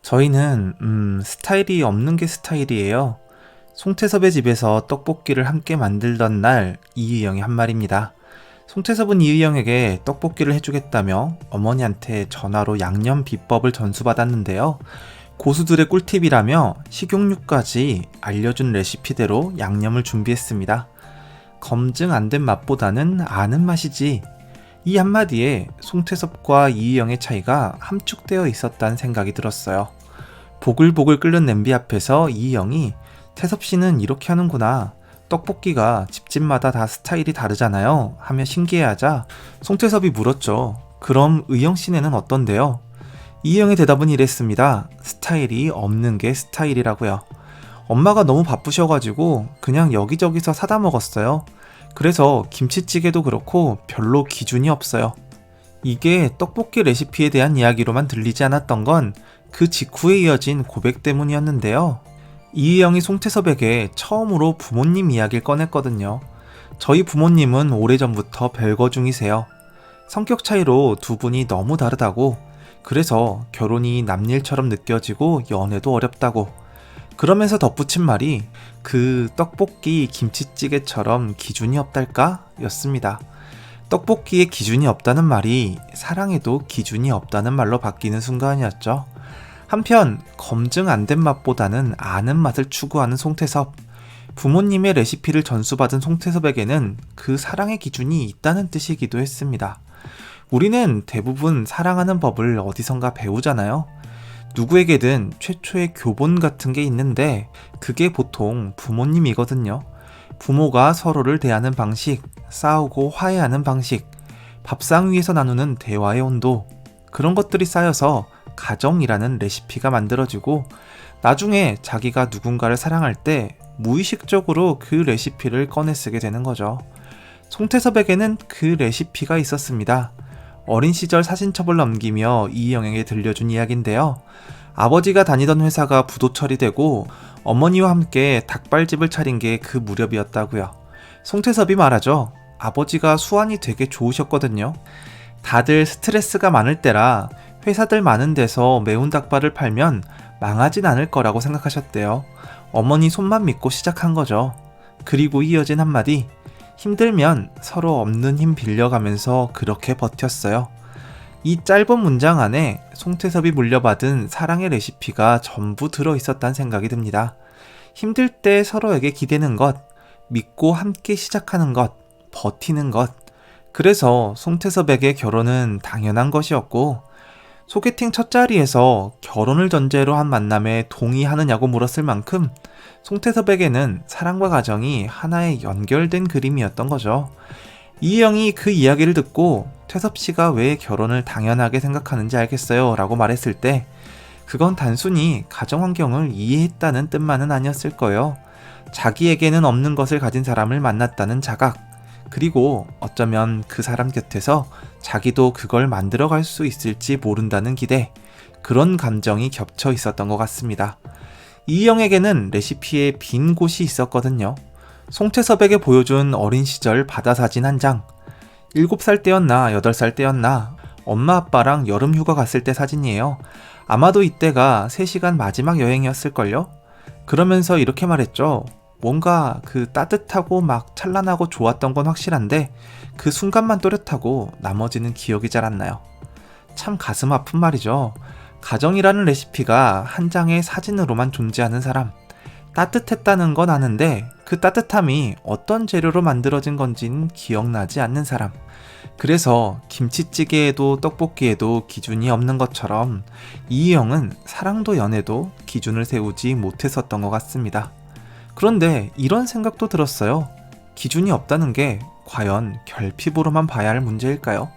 저희는 스타일이 없는 게 스타일이에요. 송태섭의 집에서 떡볶이를 함께 만들던 날 이유영이 한 말입니다. 송태섭은 이유영에게 떡볶이를 해주겠다며 어머니한테 전화로 양념 비법을 전수받았는데요. 고수들의 꿀팁이라며 식용유까지 알려준 레시피대로 양념을 준비했습니다. 검증 안 된 맛보다는 아는 맛이지. 이 한마디에 송태섭과 이희영의 차이가 함축되어 있었다는 생각이 들었어요. 보글보글 끓는 냄비 앞에서 이희영이 태섭씨는 이렇게 하는구나. 떡볶이가 집집마다 다 스타일이 다르잖아요. 하며 신기해하자 송태섭이 물었죠. 그럼 의영씨네는 어떤데요? 이희영의 대답은 이랬습니다. 스타일이 없는 게 스타일이라고요. 엄마가 너무 바쁘셔가지고 그냥 여기저기서 사다 먹었어요. 그래서 김치찌개도 그렇고 별로 기준이 없어요. 이게 떡볶이 레시피에 대한 이야기로만 들리지 않았던 건 그 직후에 이어진 고백 때문이었는데요. 이희영이 송태섭에게 처음으로 부모님 이야기를 꺼냈거든요. 저희 부모님은 오래전부터 별거 중이세요. 성격 차이로 두 분이 너무 다르다고. 그래서 결혼이 남일처럼 느껴지고 연애도 어렵다고. 그러면서 덧붙인 말이 그 떡볶이 김치찌개처럼 기준이 없달까? 였습니다. 떡볶이에 기준이 없다는 말이 사랑에도 기준이 없다는 말로 바뀌는 순간이었죠. 한편 검증 안 된 맛보다는 아는 맛을 추구하는 송태섭. 부모님의 레시피를 전수받은 송태섭에게는 그 사랑의 기준이 있다는 뜻이기도 했습니다. 우리는 대부분 사랑하는 법을 어디선가 배우잖아요. 누구에게든 최초의 교본 같은 게 있는데 그게 보통 부모님이거든요. 부모가 서로를 대하는 방식, 싸우고 화해하는 방식, 밥상 위에서 나누는 대화의 온도, 그런 것들이 쌓여서 가정이라는 레시피가 만들어지고 나중에 자기가 누군가를 사랑할 때 무의식적으로 그 레시피를 꺼내 쓰게 되는 거죠. 송태섭에게는 그 레시피가 있었습니다. 어린 시절 사진첩을 넘기며 이희영에게 들려준 이야기인데요. 아버지가 다니던 회사가 부도 처리되고 어머니와 함께 닭발집을 차린 게 그 무렵이었다고요. 송태섭이 말하죠. 아버지가 수완이 되게 좋으셨거든요. 다들 스트레스가 많을 때라 회사들 많은 데서 매운 닭발을 팔면 망하진 않을 거라고 생각하셨대요. 어머니 손만 믿고 시작한 거죠. 그리고 이어진 한마디. 힘들면 서로 없는 힘 빌려가면서 그렇게 버텼어요. 이 짧은 문장 안에 송태섭이 물려받은 사랑의 레시피가 전부 들어있었다는 생각이 듭니다. 힘들 때 서로에게 기대는 것, 믿고 함께 시작하는 것, 버티는 것. 그래서 송태섭에게 결혼은 당연한 것이었고 소개팅 첫 자리에서 결혼을 전제로 한 만남에 동의하느냐고 물었을 만큼 송태섭에게는 사랑과 가정이 하나의 연결된 그림이었던 거죠. 이희영이 그 이야기를 듣고 태섭씨가 왜 결혼을 당연하게 생각하는지 알겠어요 라고 말했을 때 그건 단순히 가정환경을 이해했다는 뜻만은 아니었을 거예요. 자기에게는 없는 것을 가진 사람을 만났다는 자각, 그리고 어쩌면 그 사람 곁에서 자기도 그걸 만들어갈 수 있을지 모른다는 기대, 그런 감정이 겹쳐 있었던 것 같습니다. 이희영에게는 레시피에 빈 곳이 있었거든요. 송태섭에게 보여준 어린 시절 바다 사진 한 장. 7살 때였나 8살 때였나 엄마 아빠랑 여름 휴가 갔을 때 사진이에요. 아마도 이때가 3시간 마지막 여행이었을걸요? 그러면서 이렇게 말했죠. 뭔가 그 따뜻하고 막 찬란하고 좋았던 건 확실한데 그 순간만 또렷하고 나머지는 기억이 잘 안 나요. 참 가슴 아픈 말이죠. 가정이라는 레시피가 한 장의 사진으로만 존재하는 사람. 따뜻했다는 건 아는데 그 따뜻함이 어떤 재료로 만들어진 건지는 기억나지 않는 사람. 그래서 김치찌개에도 떡볶이에도 기준이 없는 것처럼 이희영은 사랑도 연애도 기준을 세우지 못했었던 것 같습니다. 그런데 이런 생각도 들었어요. 기준이 없다는 게 과연 결핍으로만 봐야 할 문제일까요?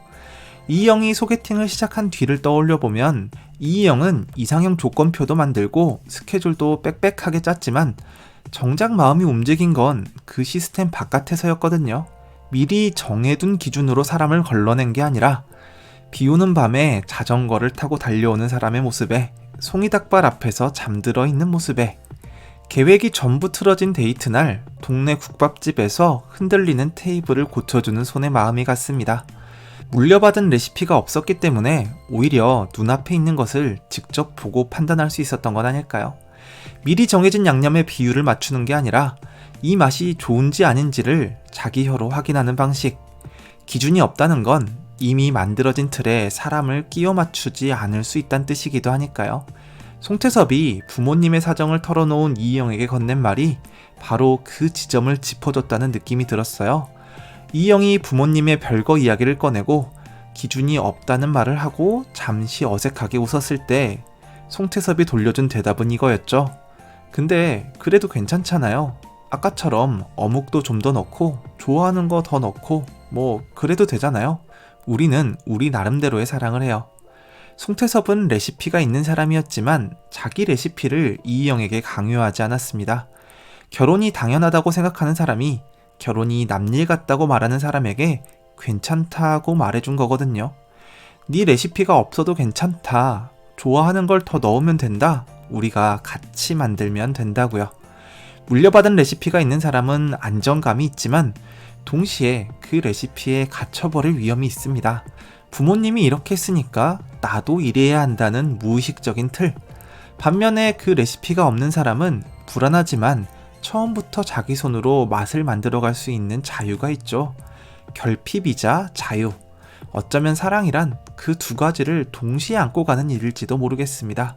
이희영이 소개팅을 시작한 뒤를 떠올려보면 이희영은 이상형 조건표도 만들고 스케줄도 빽빽하게 짰지만 정작 마음이 움직인 건 그 시스템 바깥에서였거든요. 미리 정해둔 기준으로 사람을 걸러낸 게 아니라 비 오는 밤에 자전거를 타고 달려오는 사람의 모습에 송이닭발 앞에서 잠들어 있는 모습에 계획이 전부 틀어진 데이트날 동네 국밥집에서 흔들리는 테이블을 고쳐주는 손에 마음이 갔습니다. 물려받은 레시피가 없었기 때문에 오히려 눈앞에 있는 것을 직접 보고 판단할 수 있었던 건 아닐까요? 미리 정해진 양념의 비율을 맞추는 게 아니라 이 맛이 좋은지 아닌지를 자기 혀로 확인하는 방식. 기준이 없다는 건 이미 만들어진 틀에 사람을 끼워 맞추지 않을 수 있다는 뜻이기도 하니까요. 송태섭이 부모님의 사정을 털어놓은 이희영에게 건넨 말이 바로 그 지점을 짚어줬다는 느낌이 들었어요. 이희영이 부모님의 별거 이야기를 꺼내고 기준이 없다는 말을 하고 잠시 어색하게 웃었을 때 송태섭이 돌려준 대답은 이거였죠. 근데 그래도 괜찮잖아요. 아까처럼 어묵도 좀 더 넣고 좋아하는 거 더 넣고 뭐 그래도 되잖아요. 우리는 우리 나름대로의 사랑을 해요. 송태섭은 레시피가 있는 사람이었지만 자기 레시피를 이희영에게 강요하지 않았습니다. 결혼이 당연하다고 생각하는 사람이 결혼이 남일 같다고 말하는 사람에게 괜찮다고 말해준 거거든요. 네 레시피가 없어도 괜찮다. 좋아하는 걸 더 넣으면 된다. 우리가 같이 만들면 된다고요. 물려받은 레시피가 있는 사람은 안정감이 있지만 동시에 그 레시피에 갇혀버릴 위험이 있습니다. 부모님이 이렇게 했으니까 나도 이래야 한다는 무의식적인 틀. 반면에 그 레시피가 없는 사람은 불안하지만 처음부터 자기 손으로 맛을 만들어갈 수 있는 자유가 있죠. 결핍이자 자유. 어쩌면 사랑이란 그 두 가지를 동시에 안고 가는 일일지도 모르겠습니다.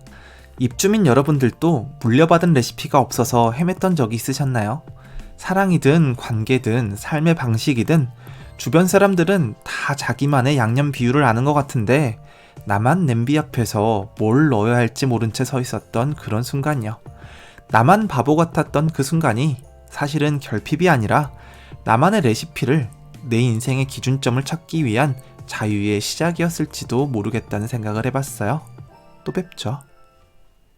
입주민 여러분들도 물려받은 레시피가 없어서 헤맸던 적이 있으셨나요? 사랑이든 관계든 삶의 방식이든 주변 사람들은 다 자기만의 양념 비율을 아는 것 같은데 나만 냄비 앞에서 뭘 넣어야 할지 모른 채 서 있었던 그런 순간이요. 나만 바보 같았던 그 순간이 사실은 결핍이 아니라 나만의 레시피를 내 인생의 기준점을 찾기 위한 자유의 시작이었을지도 모르겠다는 생각을 해봤어요. 또 뵙죠.